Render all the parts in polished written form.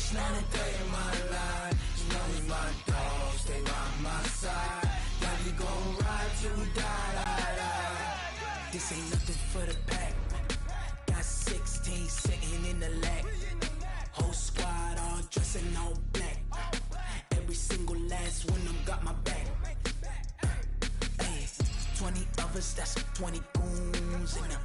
switch now a day in my life. You know me, my dogs, stay by my side. Yeah, we gon' ride till we die. This ain't nothing for the pack. Got 16 sitting in the lag. Whole squad all dressing all black. Every single last one of them got my back. Hey, 20 of us, that's 20 goons. And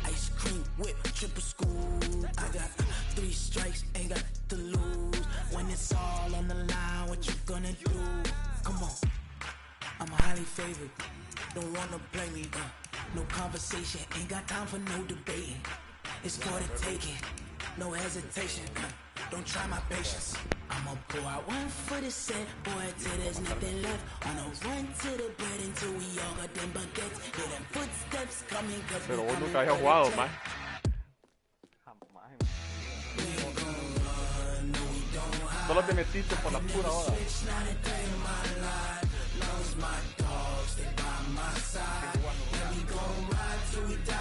ice cream whip, triple scoop. I got 3 strikes, ain't got to lose. When it's all on the line, what you gonna do? Come on, I'm highly favored. Don't wanna play me, no conversation, ain't got time for no debating. It's for the taking, no hesitation. Don't try my patience. I'ma pour out one for the set, boy, till there's nothing left. On a run to the bread until we all got them baguettes. Hear them footsteps coming, cause we coming nunca había jugado, man. Solo te metiste por la pura hora. Not a day in my life. You know me, my dogs, stay by my side. Yeah, we gon' ride till we die.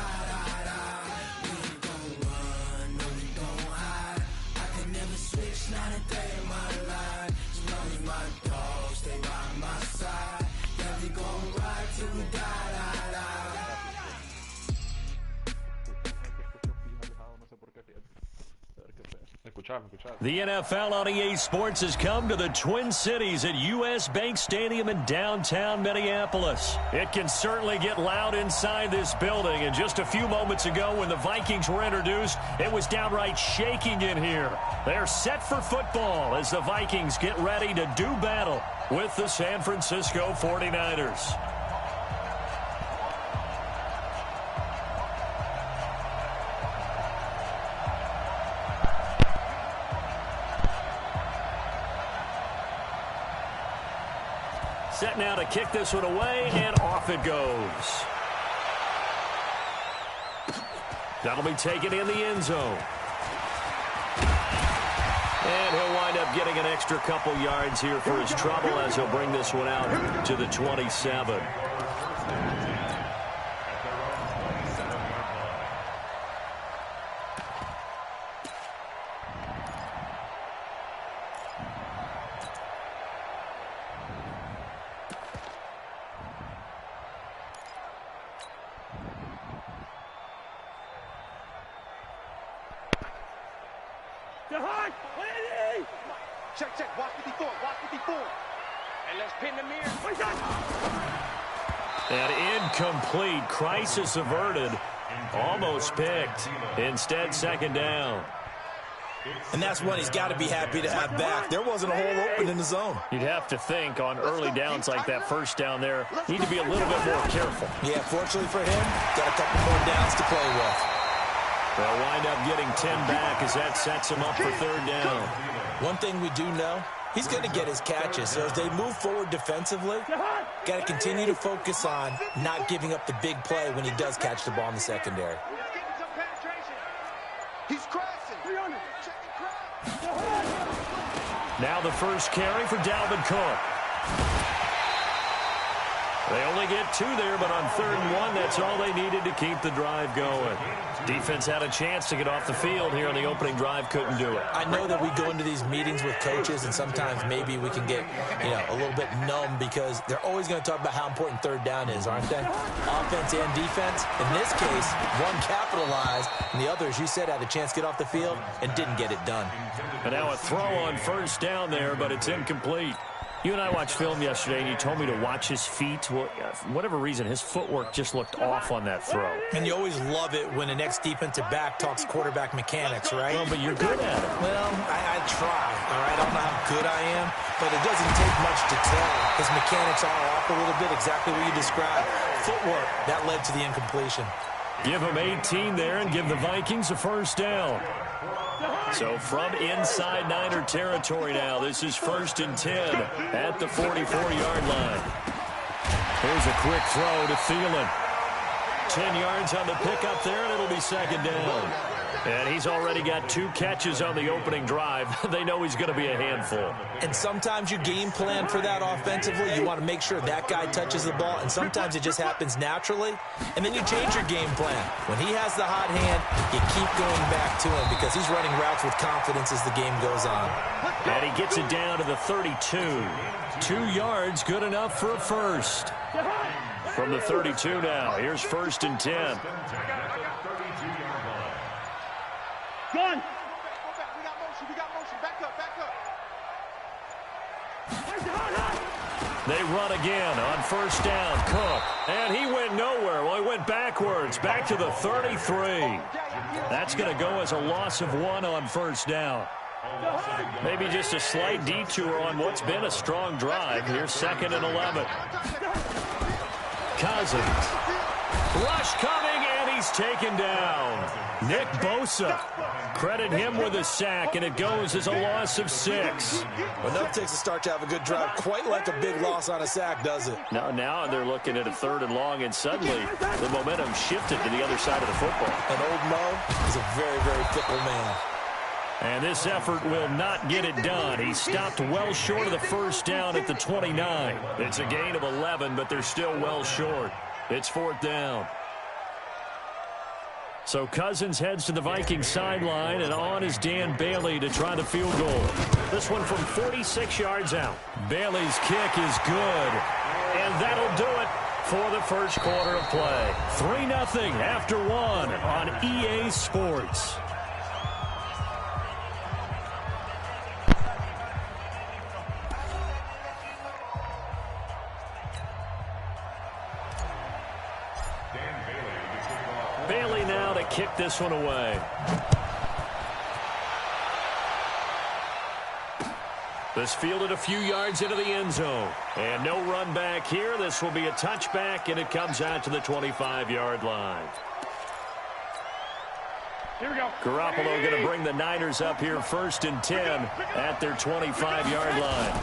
The NFL on EA Sports has come to the Twin Cities at US Bank Stadium in downtown Minneapolis. It can certainly get loud inside this building, and just a few moments ago when the Vikings were introduced, it was downright shaking in here. They're set for football as the Vikings get ready to do battle with the San Francisco 49ers. Set now to kick this one away, and off it goes. That'll be taken in the end zone. And he'll wind up getting an extra couple yards here for his trouble as he'll bring this one out to the 27. Check, watch 54, and let's pin the mirror. And incomplete, crisis averted, almost picked, instead second down. And that's one he's got to be happy to have back. There wasn't a hole open in the zone. You'd have to think on early downs like that first down there, need to be a little bit more careful. Yeah, fortunately for him, got a couple more downs to play with. They'll wind up getting 10 back as that sets him up for third down. One thing we do know, he's going to get his catches. So as they move forward defensively, got to continue to focus on not giving up the big play when he does catch the ball in the secondary. He's crashing. Now the first carry for Dalvin Cook. They only get 2 there, but on 3rd and 1, that's all they needed to keep the drive going. Defense had a chance to get off the field here on the opening drive, couldn't do it. I know that we go into these meetings with coaches, and sometimes maybe we can get, a little bit numb because they're always going to talk about how important third down is, aren't they? Offense and defense. In this case, one capitalized, and the other, as you said, had a chance to get off the field and didn't get it done. And now a throw on first down there, but it's incomplete. You and I watched film yesterday, and you told me to watch his feet. Well, for whatever reason, his footwork just looked off on that throw. And you always love it when the next defensive back talks quarterback mechanics, right? Well, but you're good at it. Well, I try, all right? I don't know how good I am, but it doesn't take much to tell. His mechanics are off a little bit, exactly what you described. Footwork, that led to the incompletion. Give him 18 there and give the Vikings a first down. So from inside Niner territory now, this is 1st and 10 at the 44-yard line. Here's a quick throw to Thielen. 10 yards on the pickup there, and it'll be second down. And he's already got 2 catches on the opening drive. They know he's going to be a handful. And sometimes you game plan for that offensively. You want to make sure that guy touches the ball, and sometimes it just happens naturally. And then you change your game plan. When he has the hot hand, you keep going back to him because he's running routes with confidence as the game goes on. And he gets it down to the 32. 2 yards, good enough for a first. From the 32 now, here's 1st and 10. Gun. We got motion. We got motion. Back up. Back up. They run again on 1st down. Cook. And he went nowhere. Well, he went backwards. Back to the 33. That's going to go as a loss of 1 on 1st down. Maybe just a slight detour on what's been a strong drive. Here's 2nd and 11. Cousins. Rush coming, and he's taken down. Nick Bosa. Credit him with a sack, and it goes as a loss of 6. Enough takes a start to have a good drive. Quite like a big loss on a sack, does it? Now they're looking at a 3rd and long, and suddenly the momentum shifted to the other side of the football. And old Mo is a very, very fickle man. And this effort will not get it done. He stopped well short of the 1st down at the 29. It's a gain of 11, but they're still well short. It's 4th down. So Cousins heads to the Vikings sideline, and on is Dan Bailey to try the field goal. This one from 46 yards out. Bailey's kick is good, and that'll do it for the first quarter of play. 3-0 after 1 on EA Sports. Bailey now to kick this one away. This fielded a few yards into the end zone. And no run back here. This will be a touchback, and it comes out to the 25-yard line. Here we go. Garoppolo going to bring the Niners up here 1st and 10 at their 25-yard line.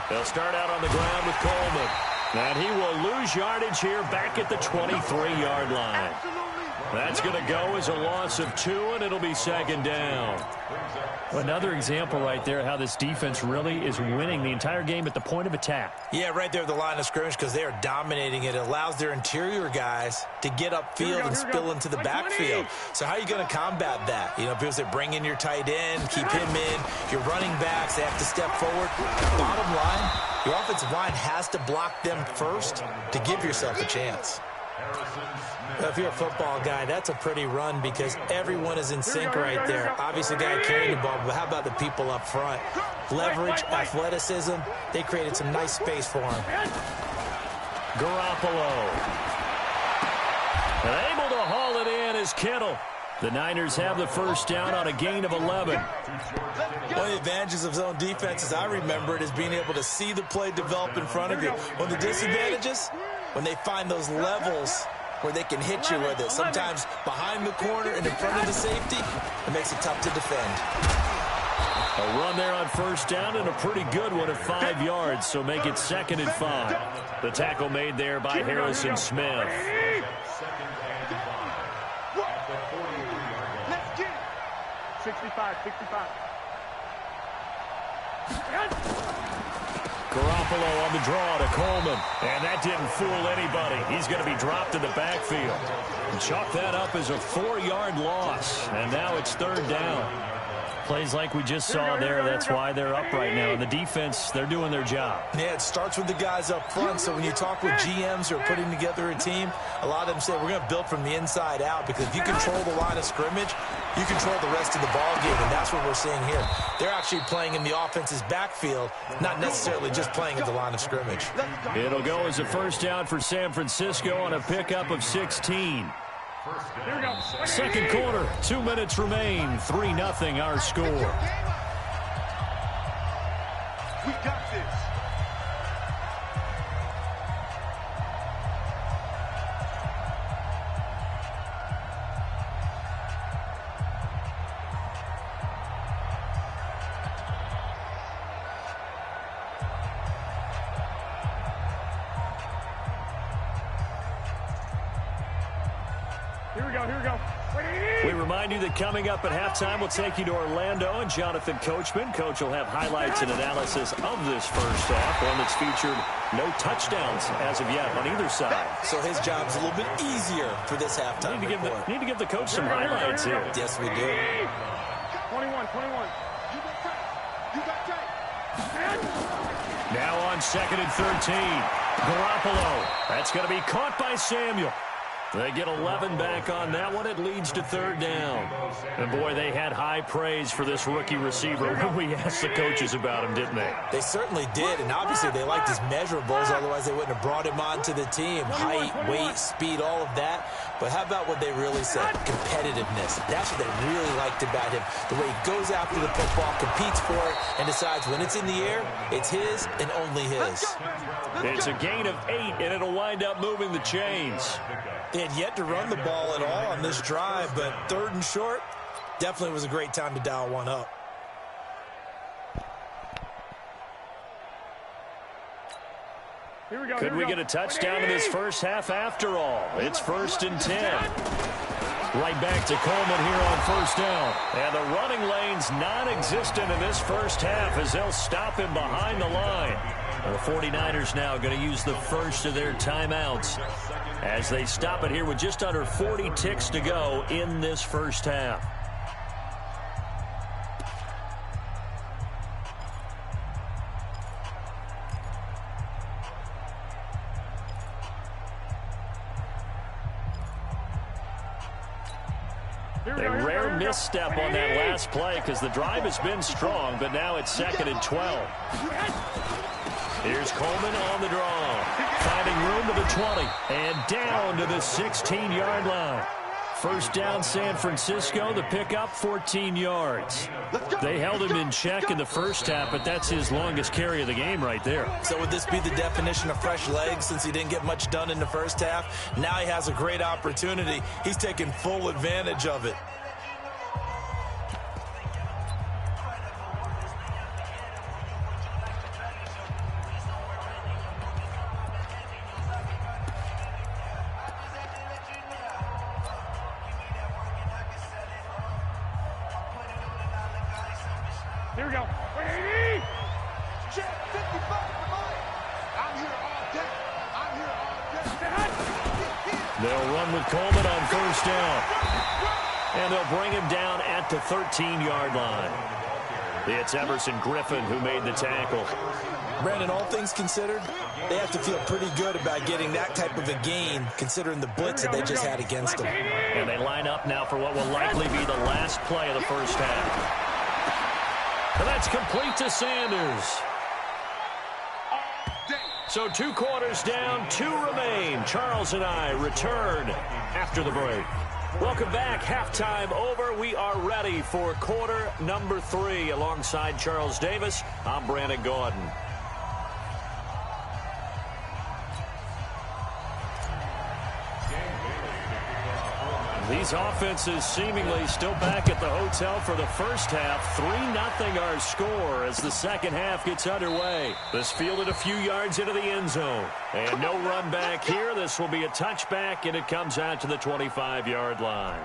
They'll start out on the ground with Coleman. And he will lose yardage here back at the 23-yard line. That's going to go as a loss of 2, and it'll be 2nd down. Another example right there how this defense really is winning the entire game at the point of attack. Yeah, right there at the line of scrimmage because they are dominating it. It allows their interior guys to get upfield and spill into the backfield. So how are you going to combat that? You know, people say bring in your tight end, keep him in. Your running backs, they have to step forward. Bottom line, your offensive line has to block them first to give yourself a chance. If you're a football guy, that's a pretty run because everyone is in sync right there. Obviously, the guy carrying the ball, but how about the people up front? Leverage, athleticism, they created some nice space for him. Garoppolo. And able to haul it in is Kittle. The Niners have the 1st down on a gain of 11. One of the advantages of zone defense, as I remember it, is being able to see the play develop in front of you. One of the disadvantages, when they find those levels where they can hit you with it. Sometimes behind the corner and in front of the safety, it makes it tough to defend. A run there on 1st down and a pretty good one at 5 yards, so make it 2nd and 5. The tackle made there by Harrison Smith. Let's get it. 65. Garoppolo on the draw to Coleman. And that didn't fool anybody. He's going to be dropped in the backfield. And chalk that up as a 4-yard loss. And now it's 3rd down. Plays like we just saw there, that's why they're up right now. And the defense, they're doing their job. Yeah, it starts with the guys up front. So when you talk with GMs who are putting together a team, a lot of them say we're going to build from the inside out because if you control the line of scrimmage, you control the rest of the ball game, and that's what we're seeing here. They're actually playing in the offense's backfield, not necessarily just playing at the line of scrimmage. It'll go as a 1st down for San Francisco on a pickup of 16. Second quarter, 2 minutes remain. 3-0 our score. We got this. Here we go. We remind you that coming up at halftime, we'll take you to Orlando and Jonathan Coachman. Coach will have highlights and analysis of this first half, one that's featured no touchdowns as of yet on either side. So his job's a little bit easier for this halftime report. Need to give the coach some highlights here. Yes, we do. 21. Now on 2nd and 13. Garoppolo. That's going to be caught by Samuel. They get 11 back on that one. It leads to 3rd down. And, boy, they had high praise for this rookie receiver when we asked the coaches about him, didn't they? They certainly did, and obviously they liked his measurables. Otherwise, they wouldn't have brought him onto the team. Height, weight, speed, all of that. But how about what they really said? Competitiveness. That's what they really liked about him. The way he goes after the football, competes for it, and decides when it's in the air, it's his and only his. It's a gain of 8, and it'll wind up moving the chains. They had yet to run the ball at all on this drive, but 3rd and short, definitely was a great time to dial one up. Could we get a touchdown in this first half after all? It's 1st and 10. Right back to Coleman here on 1st down. And the running lane's non-existent in this first half as they'll stop him behind the line. And the 49ers now going to use the first of their timeouts as they stop it here with just under 40 ticks to go in this first half. A rare misstep on that last play because the drive has been strong, but now it's 2nd and 12. Here's Coleman on the draw, finding room to the 20 and down to the 16-yard line. 1st down, San Francisco. The pickup, 14 yards. They held him in check in the first half, but that's his longest carry of the game right there. So would this be the definition of fresh legs since he didn't get much done in the first half? Now he has a great opportunity. He's taking full advantage of it. Here we go. 180. Check 55 for mine. I'm here all day. They'll run with Coleman on 1st down. And they'll bring him down at the 13-yard line. It's Everson Griffin who made the tackle. Brandon, all things considered, they have to feel pretty good about getting that type of a gain considering the blitz that they just had against them. And they line up now for what will likely be the last play of the first half. And that's complete to Sanders. So 2 quarters down, 2 remain. Charles and I return after the break. Welcome back. Halftime over. We are ready for quarter number 3. Alongside Charles Davis, I'm Brandon Gordon. These offenses seemingly still back at the hotel for the first half. 3-0 our score as the second half gets underway. This fielded a few yards into the end zone. And no run back here. This will be a touchback, and it comes out to the 25-yard line.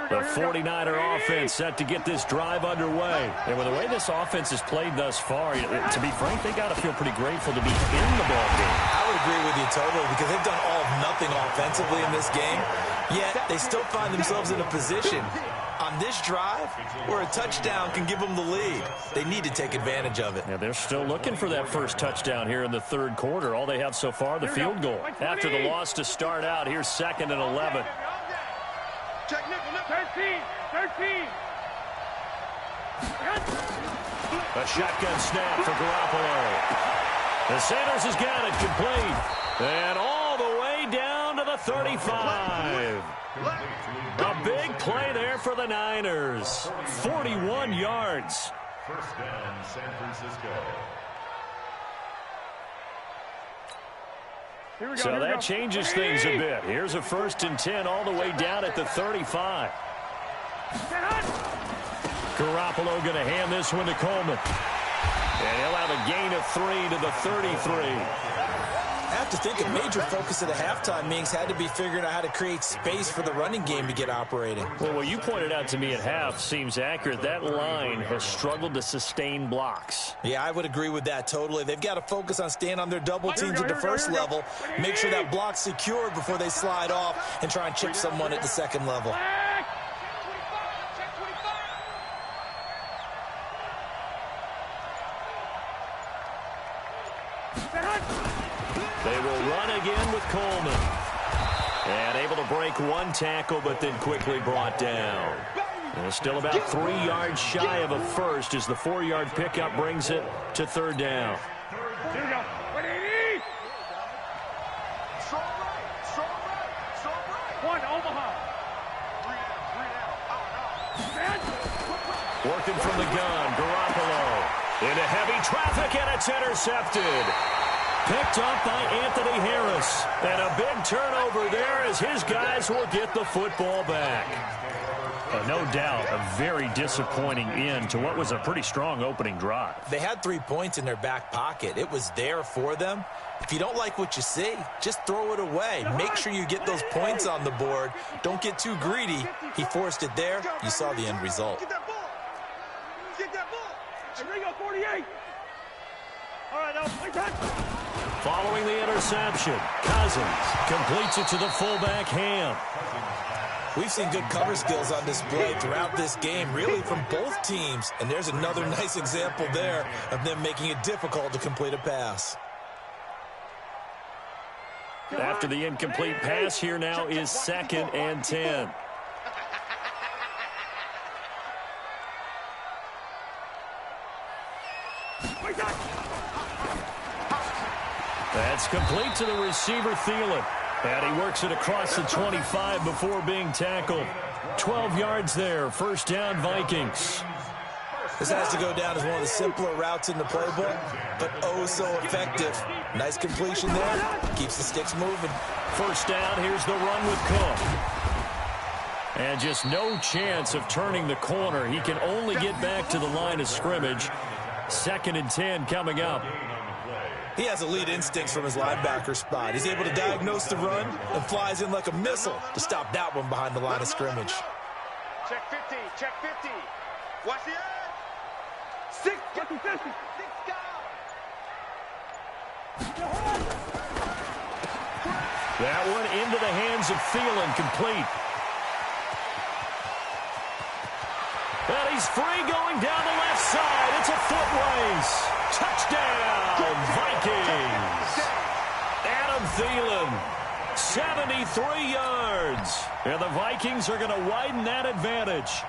The 49er offense set to get this drive underway. And with the way this offense has played thus far, to be frank, they got to feel pretty grateful to be in the ballgame. I would agree with you totally because they've done all of nothing offensively in this game, yet they still find themselves in a position on this drive where a touchdown can give them the lead. They need to take advantage of it. Yeah, they're still looking for that first touchdown here in the third quarter. All they have so far, the field goal. After the loss to start out, here's 2nd and 11. Check nickel, 13. A shotgun snap for Garoppolo. The Sanders has got it complete. And all the way down to the 35. A big play there for the Niners. 41 yards. First down, San Francisco. So that changes things a bit. Here's a 1st and 10 all the way down at the 35. Garoppolo going to hand this one to Coleman. And he'll have a gain of 3 to the 33. I have to think a major focus of the halftime meetings had to be figuring out how to create space for the running game to get operating. Well, what you pointed out to me at half seems accurate. That line has struggled to sustain blocks. Yeah, I would agree with that totally. They've got to focus on staying on their double teams at the first level, make sure that block's secure before they slide off and try and chip someone at the second level. They will run again with Coleman. And able to break one tackle, but then quickly brought down. And still about 3 yards shy of a first as the 4-yard pickup brings it to 3rd down. Here we go. 180. Strong right. One, Omaha. Working from the gun, Garoppolo. Into heavy traffic, and it's intercepted. Picked up by Anthony Harris. And a big turnover there as his guys will get the football back. No doubt a very disappointing end to what was a pretty strong opening drive. They had 3 points in their back pocket. It was there for them. If you don't like what you see, just throw it away. Make sure you get those points on the board. Don't get too greedy. He forced it there. You saw the end result. Get that ball. Get that ball. Here we go, 48. All right, now play touch. Following the interception, Cousins completes it to the fullback, Ham. We've seen good cover skills on display throughout this game, really from both teams. And there's another nice example there of them making it difficult to complete a pass. After the incomplete pass, here now is 2nd and 10. That's complete to the receiver, Thielen. And he works it across the 25 before being tackled. 12 yards there, 1st down Vikings. This has to go down as one of the simpler routes in the playbook, but oh so effective. Nice completion there. Keeps the sticks moving. 1st down, here's the run with Cook. And just no chance of turning the corner. He can only get back to the line of scrimmage. 2nd and 10 coming up. He has elite instincts from his linebacker spot. He's able to diagnose the run and flies in like a missile to stop that one behind the line of scrimmage. Check 50. Check 50. Watch the edge. 6. Get to 50. 6 down. That one into the hands of Thielen, complete. And he's free going down the left side. It's a foot race. Touchdown, Vikings. Adam Thielen, 73 yards. And the Vikings are going to widen that advantage.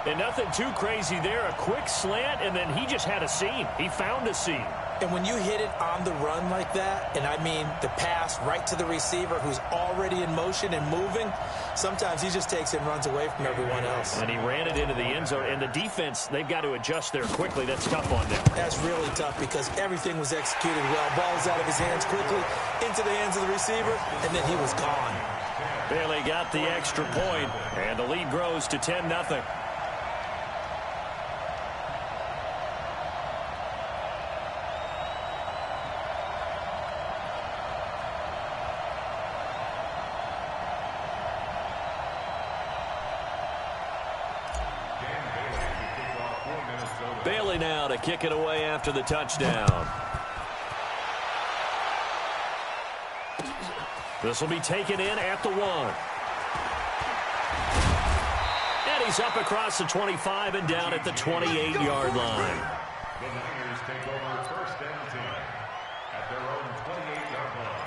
And nothing too crazy there. A quick slant, and then he just had a seam. He found a seam. And when you hit it on the run like that, and I mean the pass right to the receiver who's already in motion and moving, sometimes he just takes it and runs away from everyone else. And he ran it into the end zone. And the defense, they've got to adjust there quickly. That's tough on them. That's really tough because everything was executed well. Ball's out of his hands quickly, into the hands of the receiver, and then he was gone. Bailey got the extra point, and the lead grows to 10-0. Bailey now to kick it away after the touchdown. This will be taken in at the 1. And he's up across the 25 and down at the 28-yard line. The Niners take over 1st and 10 at their own 28-yard line.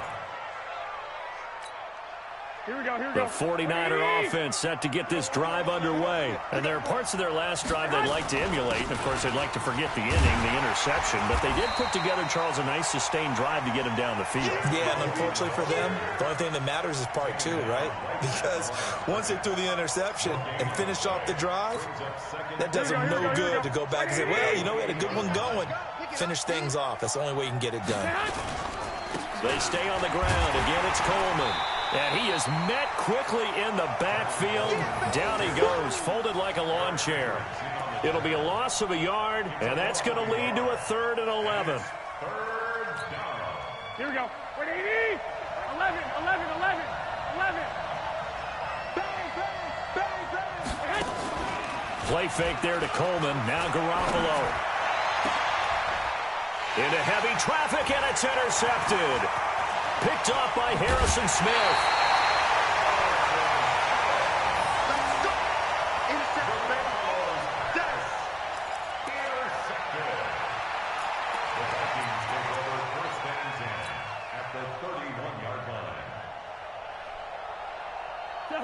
Here we go. The 49er offense set to get this drive underway. And there are parts of their last drive they'd like to emulate. And, of course, they'd like to forget the inning, the interception. But they did put together, Charles, a nice sustained drive to get him down the field. Yeah, and unfortunately for them, the only thing that matters is part 2, right? Because once they threw the interception and finished off the drive, that does them no good to go back and say, well, you know, we had a good one going. Finish things off. That's the only way you can get it done. They stay on the ground. Again, it's Coleman. And he is met quickly in the backfield. Down he goes, folded like a lawn chair. It'll be a loss of a yard, and that's going to lead to a 3rd and 11. Here we go. 180. 11. Bang, bang, bang, bang. Play fake there to Coleman. Now Garoppolo. Into heavy traffic, and it's intercepted. Picked off by Harrison Smith.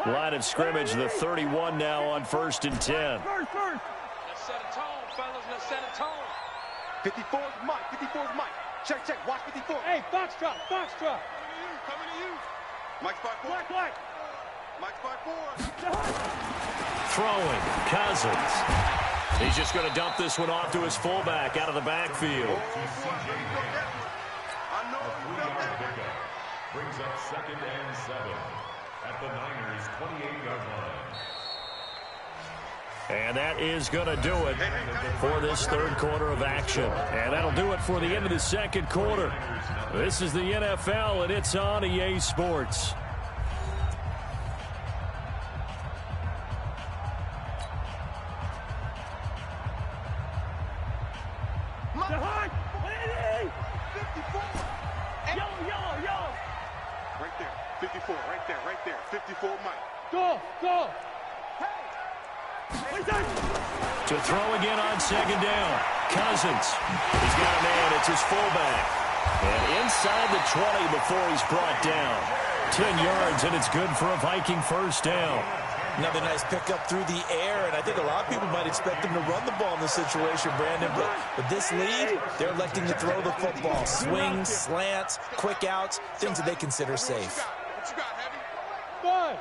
Line of scrimmage, the 31 now on 1st and 10. Let's set a tone, fellas. Let's set a tone. 54's Mike. 54's Mike. Check. Watch 54. Hey, Foxtrot. Coming to you. Mike's 5-4. Black. Mike's 5-4. Throwing, Cousins. He's just going to dump this one off to his fullback out of the backfield. Brings up 2nd and 7 at the Niners' 28-yard line. And that is going to do it for this 3rd quarter of action. And that'll do it for the end of the 2nd quarter. This is the NFL, and it's on EA Sports. Right there. 54 Mike. Go. To throw again on 2nd down. Cousins. He's got a man. It's his fullback. And inside the 20 before he's brought down. 10 yards, and it's good for a Viking 1st down. Another nice pickup through the air, and I think a lot of people might expect him to run the ball in this situation, Brandon. But with this lead, they're electing to throw the football. Swings, slants, quick outs, things that they consider safe. What you got, Heavy? Bud.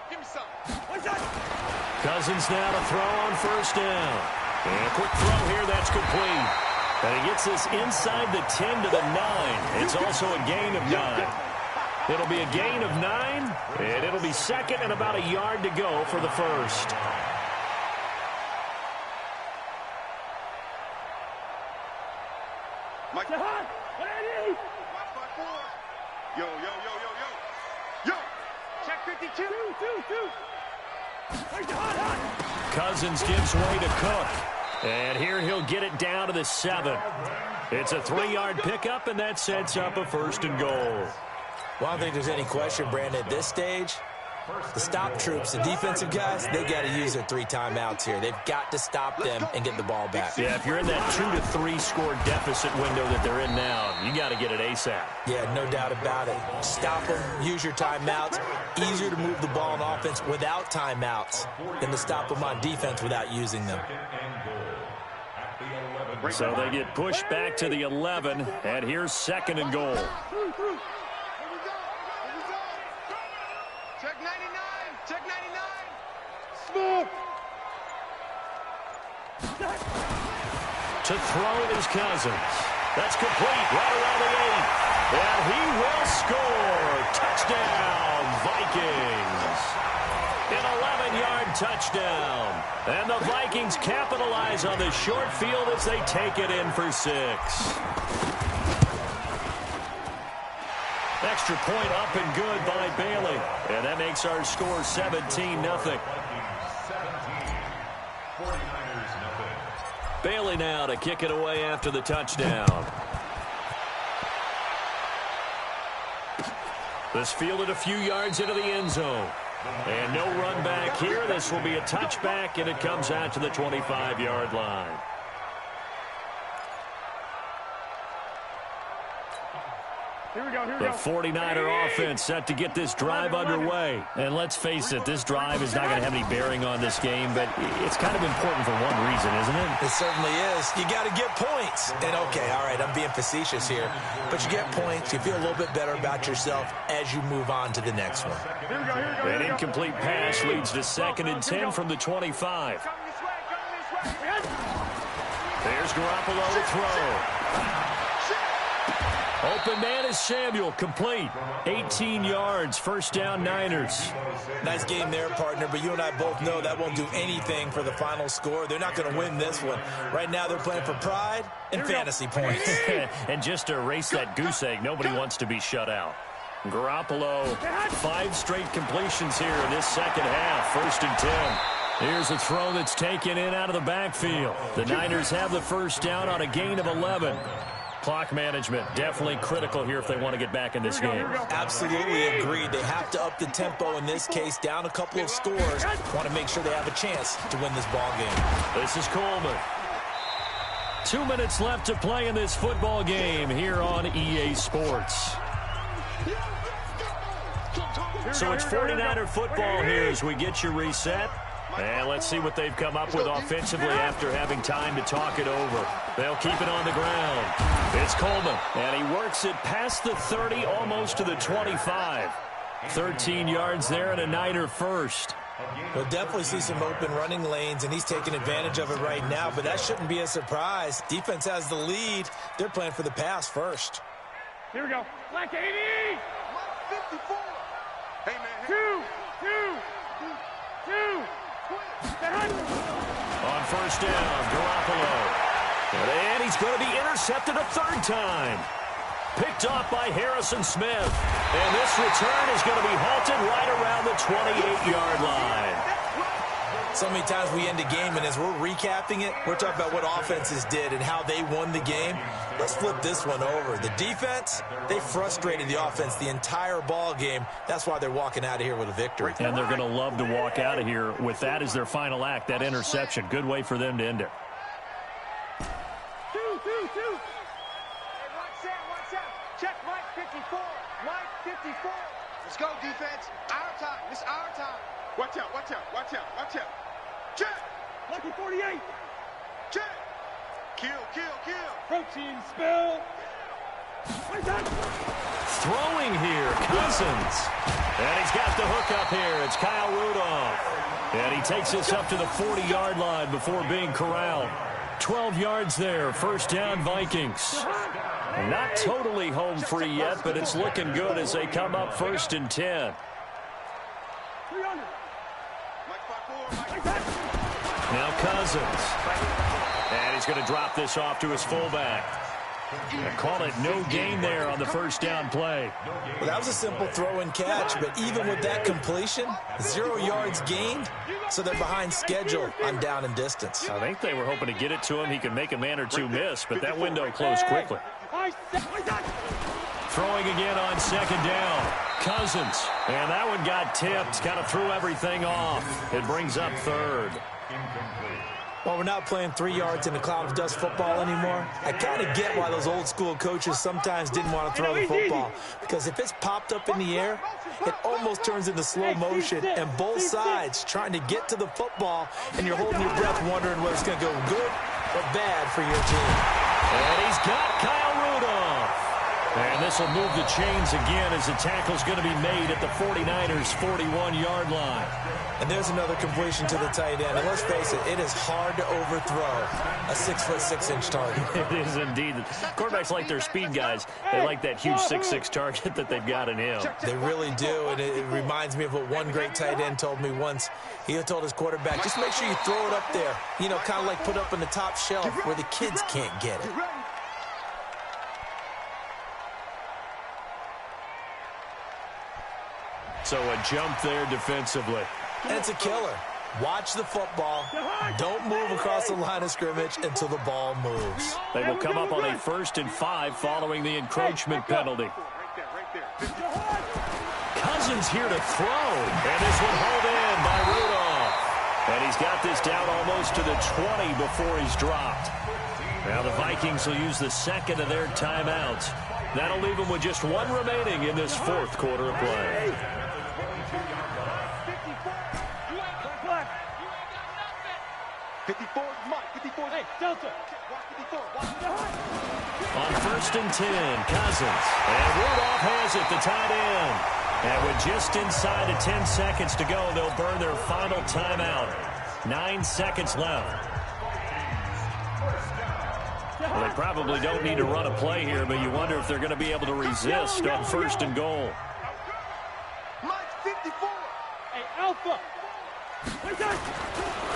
Give me something. Cousins now to throw on 1st down. And a quick throw here, that's complete. And he gets this inside the 10 to the 9. It's also a gain of 9. It'll be a gain of 9, and it'll be 2nd and about a yard to go for the 1st. Mike. Yo. Check 52. Cousins gives way to Cook. And here he'll get it down to the 7. It's a 3-yard pickup, and that sets up a 1st and goal. Well, I don't think there's any question, Brandon, at this stage, the stop troops, the defensive guys, they got to use their 3 timeouts here. They've got to stop them and get the ball back. Yeah, if you're in that 2 to 3 score deficit window that they're in now, you got to get it ASAP. Yeah, no doubt about it. Stop them, use your timeouts. Easier to move the ball on offense without timeouts than to stop them on defense without using them. So they get pushed back to the 11, and here's 2nd and goal. Check 99. Smoke. To throw is Cousins. That's complete right around the 8. And he will score. Touchdown, Vikings. An 11-yard touchdown. And the Vikings capitalize on the short field as they take it in for 6. Extra point up and good by Bailey. And that makes our score 17-0. Bailey now to kick it away after the touchdown. This fielded a few yards into the end zone. And no run back here. This will be a touchback, and it comes out to the 25-yard line. Here we go. The 49er offense set to get this drive underway. And let's face it, this drive is not going to have any bearing on this game, but it's kind of important for one reason, isn't it? It certainly is. You got to get points. And, okay, all right, I'm being facetious here. But you get points. You feel a little bit better about yourself as you move on to the next one. Here we go. An incomplete pass leads to 2nd and 10 from the 25. There's Garoppolo to throw. Open man is Samuel, complete. 18 yards, first down Niners. Nice game there, partner, but you and I both know that won't do anything for the final score. They're not going to win this one. Right now they're playing for pride and fantasy points. And just to erase that goose egg, nobody wants to be shut out. Garoppolo, 5 straight completions here in this second half, 1st and 10. Here's a throw that's taken in out of the backfield. The Niners have the first down on a gain of 11. Clock management definitely critical here if they want to get back in this game. Absolutely agreed. They have to up the tempo in this case, down a couple of scores. Want to make sure they have a chance to win this ball game. This is Coleman. 2 minutes left to play in this football game here on EA Sports. So it's 49er football here as we get you reset. And let's see what they've come up with offensively after having time to talk it over. They'll keep it on the ground. It's Coleman, and he works it past the 30, almost to the 25. 13 yards there and a Niner first. We'll definitely see some open running lanes, and he's taking advantage of it right now, but that shouldn't be a surprise. Defense has the lead. They're playing for the pass first. Here we go. Black 80! 54! Hey, man. Two! On first down, Garoppolo. And he's going to be intercepted a 3rd time. Picked off by Harrison Smith. And this return is going to be halted right around the 28-yard line. So many times we end a game, and as we're recapping it, we're talking about what offenses did and how they won the game. Let's flip this one over. The defense, they frustrated the offense the entire ball game. That's why they're walking out of here with a victory. And they're going to love to walk out of here with that as their final act, that interception. Good way for them to end it. Two. Hey, watch out. Check Mike 54. Mike 54. Let's go, defense. Our time. It's our time. Watch out. Check. Lucky 48. Check. Kill. Protein spill. Throwing here, Cousins. And he's got the hook up here. It's Kyle Rudolph. And he takes this up to the 40-yard line before being corralled. 12 yards there, first down Vikings. Not totally home free yet, but it's looking good as they come up 1st and 10. Now Cousins. And he's going to drop this off to his fullback. I call it no gain there on the first down play. Well, that was a simple throw and catch, but even with that completion, 0 yards gained, so they're behind schedule on down and distance. I think they were hoping to get it to him. He could make a man or two miss, but that window closed quickly. Throwing again on 2nd down. Cousins. And that one got tipped. Kind of threw everything off. It brings up 3rd. Well, we're not playing 3 yards in a cloud of dust football anymore. I kind of get why those old school coaches sometimes didn't want to throw the football. Because if it's popped up in the air, it almost turns into slow motion. And both sides trying to get to the football, and you're holding your breath wondering whether it's going to go good or bad for your team. And he's got Kyle Rudolph. And this will move the chains again as the tackle's going to be made at the 49ers' 41-yard line. And there's another completion to the tight end. And let's face it is hard to overthrow a 6'6" target. It is indeed. Quarterbacks like their speed guys. They like that huge 6'6" target that they've got in him. They really do, and it reminds me of what one great tight end told me once. He told his quarterback, just make sure you throw it up there. You know, kind of like put up on the top shelf where the kids can't get it. So a jump there defensively. And it's a killer. Watch the football. Don't move across the line of scrimmage until the ball moves. They will come up on a 1st and 5 following the encroachment penalty. Cousins here to throw. And this one hauled in by Rudolph. And he's got this down almost to the 20 before he's dropped. Now the Vikings will use the 2nd of their timeouts. That'll leave them with just 1 remaining in this 4th quarter of play. Hey, Delta. On 1st and 10, Cousins. And Rudolph has it, the tight end. And with just inside of 10 seconds to go, they'll burn their final timeout. 9 seconds left. Well, they probably don't need to run a play here, but you wonder if they're going to be able to resist on 1st and goal. Mike 54. Hey, Alpha.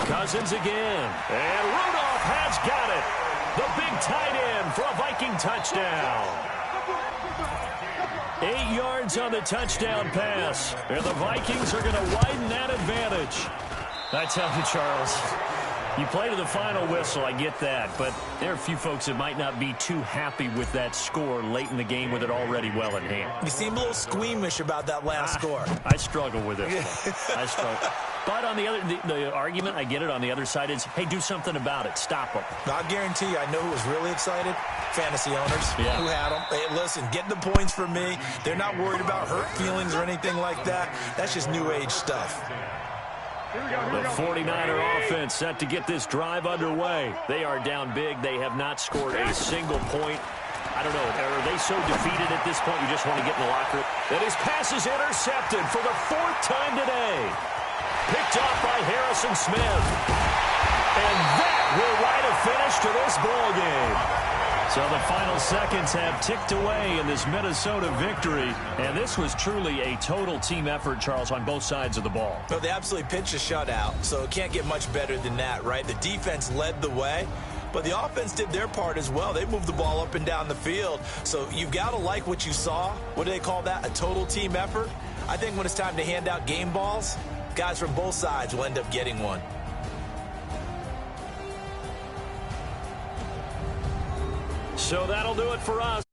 Cousins again. And Rudolph has got it. The big tight end for a Viking touchdown. 8 yards on the touchdown pass. And the Vikings are going to widen that advantage. I tell you, Charles, you play to the final whistle, I get that, but there are a few folks that might not be too happy with that score late in the game with it already well in hand. You seem a little squeamish about that last score. I struggle with it. I struggle. But on the argument, I get it, on the other side is, hey, do something about it. Stop them. I guarantee you, I know who was really excited. Fantasy owners who Yeah. had them. Hey, listen, get the points for me. They're not worried about hurt feelings or anything like that. That's just new age stuff. The 49er offense set to get this drive underway. They are down big. They have not scored a single point. I don't know. Are they so defeated at this point you just want to get in the locker room? And his pass is intercepted for the 4th time today. Picked off by Harrison Smith. And that will write a finish to this ball game. So the final seconds have ticked away in this Minnesota victory. And this was truly a total team effort, Charles, on both sides of the ball. Well, they absolutely pitched a shutout, so it can't get much better than that, right? The defense led the way, but the offense did their part as well. They moved the ball up and down the field. So you've got to like what you saw. What do they call that? A total team effort? I think when it's time to hand out game balls, guys from both sides will end up getting one. So that'll do it for us.